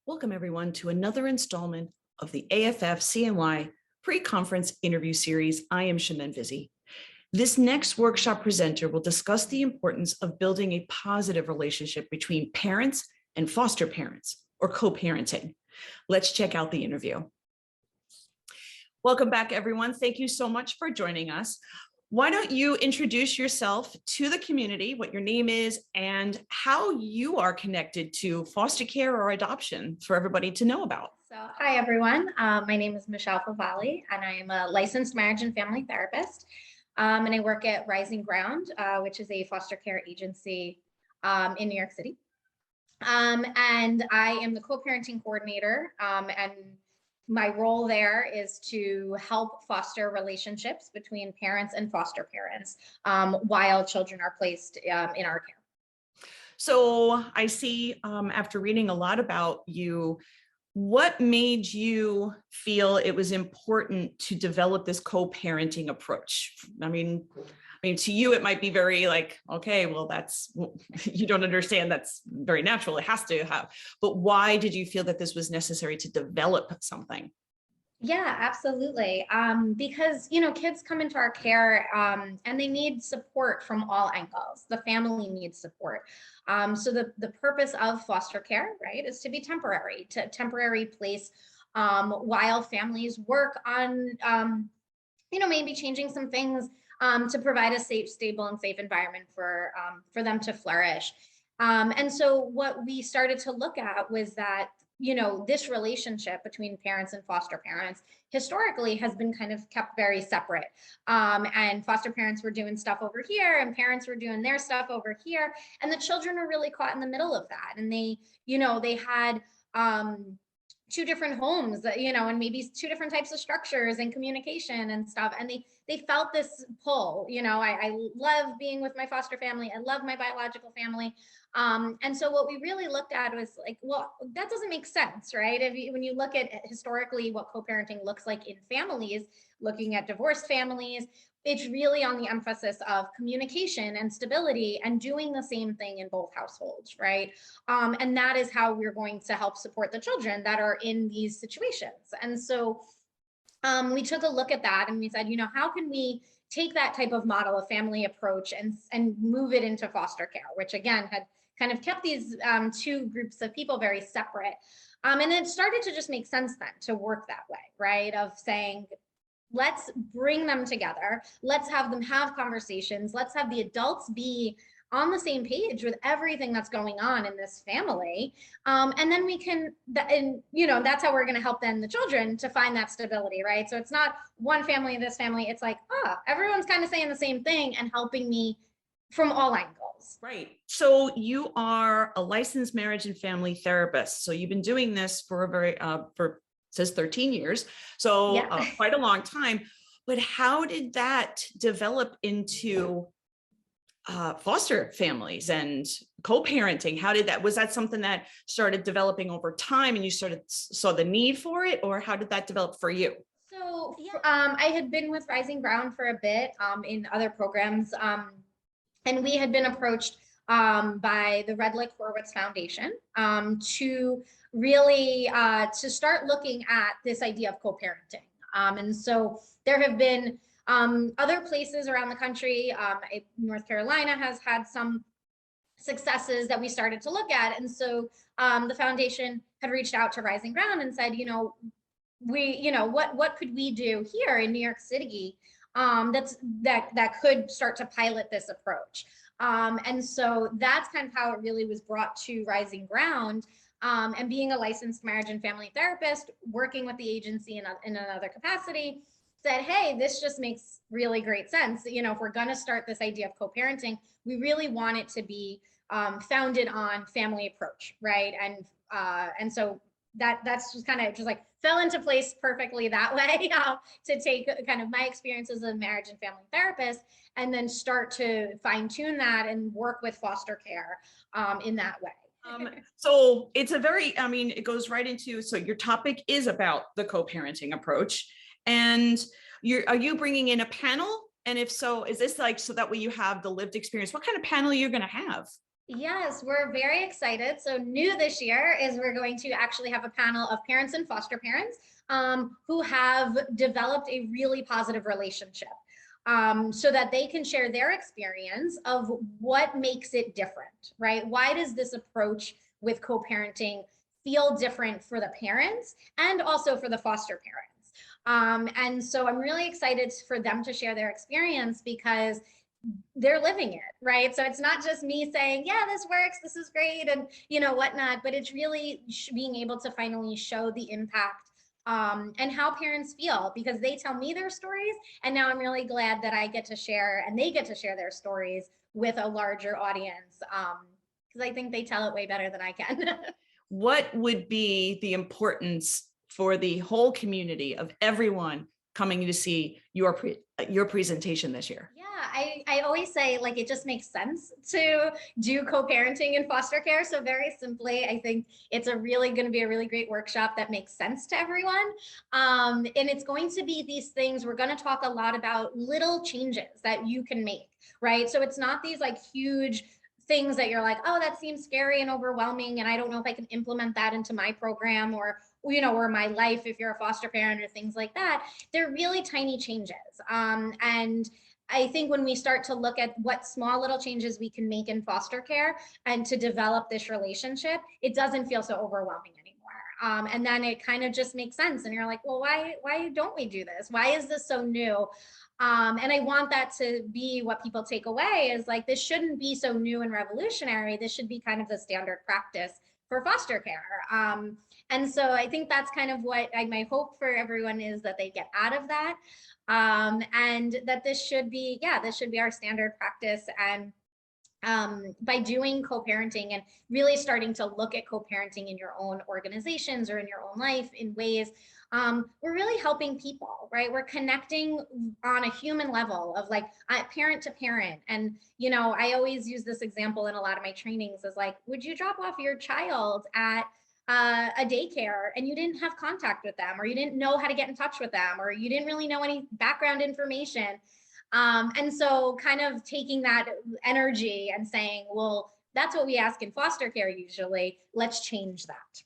Welcome everyone to another installment of the AFF CNY pre-conference interview series. I am Shemin Vizzi. This next workshop presenter will discuss the importance of building a positive relationship between parents and foster parents, or co-parenting. Let's check out the interview. Welcome back, everyone. Thank you so much for joining us. Why don't you introduce yourself to the community, what your name is, and how you are connected to foster care or adoption for everybody to know about. So, hi everyone. My name is Michele Favale, and I am a licensed marriage and family therapist. And I work at Rising Ground, which is a foster care agency in New York City. And I am the co-parenting coordinator, and my role there is to help foster relationships between parents and foster parents while children are placed in our care. So I see after reading a lot about you, what made you feel it was important to develop this co-parenting approach? I mean, to you, it might be very like, okay, well, you don't understand. That's very natural. It has to have. But why did you feel that this was necessary to develop something? Yeah, absolutely. Because, kids come into our care and they need support from all angles. The family needs support. So the purpose of foster care, right, is to be temporary, to temporary place while families work on, maybe changing some things to provide a safe, stable, and safe environment for them to flourish. And so what we started to look at was that this relationship between parents and foster parents historically has been kind of kept very separate. And foster parents were doing stuff over here and parents were doing their stuff over here. And the children are really caught in the middle of that. And they had two different homes, and maybe two different types of structures and communication and stuff. And they felt this pull, I love being with my foster family. I love my biological family. And so what we really looked at was like, well, that doesn't make sense, right? When you look at historically what co-parenting looks like in families, looking at divorced families, it's really on the emphasis of communication and stability and doing the same thing in both households, right? And that is how we're going to help support the children that are in these situations. And so we took a look at that and we said, how can we take that type of model, a family approach, and move it into foster care, which again had kind of kept these two groups of people very separate. And it started to just make sense then to work that way, right? Of saying, let's bring them together. Let's have them have conversations. Let's have the adults be on the same page with everything that's going on in this family. And then we can, that's how we're going to help then the children to find that stability, right? So it's not one family, this family. It's like, everyone's kind of saying the same thing and helping me from all angles. Right. So you are a licensed marriage and family therapist. So you've been doing this for it says 13 years. So yeah. Quite a long time. But how did that develop into foster families and co-parenting? Was that something that started developing over time and you saw the need for it, or how did that develop for you? So I had been with Rising Ground for a bit in other programs. And we had been approached by the Red Lake Horowitz Foundation to really to start looking at this idea of co-parenting. And so there have been other places around the country. North Carolina has had some successes that we started to look at. And so the foundation had reached out to Rising Ground and said, what could we do here in New York City that could start to pilot this approach. And so that's kind of how it really was brought to Rising Ground. And being a licensed marriage and family therapist, working with the agency in another capacity, said, hey, this just makes really great sense. If we're going to start this idea of co-parenting, we really want it to be founded on family approach, right? And so that's just kind of just like fell into place perfectly that way to take kind of my experience as a marriage and family therapist and then start to fine tune that and work with foster care in that way. So it's it goes right into, so your topic is about the co-parenting approach, and are you bringing in a panel? And if so, is this like, so that way you have the lived experience? What kind of panel are you going to have? Yes, we're very excited. So new this year is we're going to actually have a panel of parents and foster parents who have developed a really positive relationship, so that they can share their experience of what makes it different, right? Why does this approach with co-parenting feel different for the parents and also for the foster parents? And so I'm really excited for them to share their experience because they're living it, right? So it's not just me saying, yeah, this works, this is great, and whatnot, but it's really being able to finally show the impact, and how parents feel, because they tell me their stories, and now I'm really glad that I get to share and they get to share their stories with a larger audience, because I think they tell it way better than I can. What would be the importance for the whole community of everyone coming to see your presentation this year? Yeah, I always say, like, it just makes sense to do co-parenting in foster care. So very simply, I think it's going to be a really great workshop that makes sense to everyone. And it's going to be these things. We're going to talk a lot about little changes that you can make, right? So it's not these like huge things that you're like, oh, that seems scary and overwhelming, and I don't know if I can implement that into my program, or my life if you're a foster parent, or things like that. They're really tiny changes. And I think when we start to look at what small little changes we can make in foster care and to develop this relationship, it doesn't feel so overwhelming anymore. And then it kind of just makes sense. And you're like, well, why don't we do this? Why is this so new? And I want that to be what people take away, is like, this shouldn't be so new and revolutionary. This should be kind of the standard practice for foster care. And so I think that's kind of what my hope for everyone is, that they get out of that. And that this should be our standard practice. And by doing co-parenting and really starting to look at co-parenting in your own organizations or in your own life in ways, we're really helping people, right? We're connecting on a human level of like parent to parent. And, I always use this example in a lot of my trainings, is like, would you drop off your child at a daycare and you didn't have contact with them, or you didn't know how to get in touch with them, or you didn't really know any background information? And so kind of taking that energy and saying, well, that's what we ask in foster care usually. Let's change that.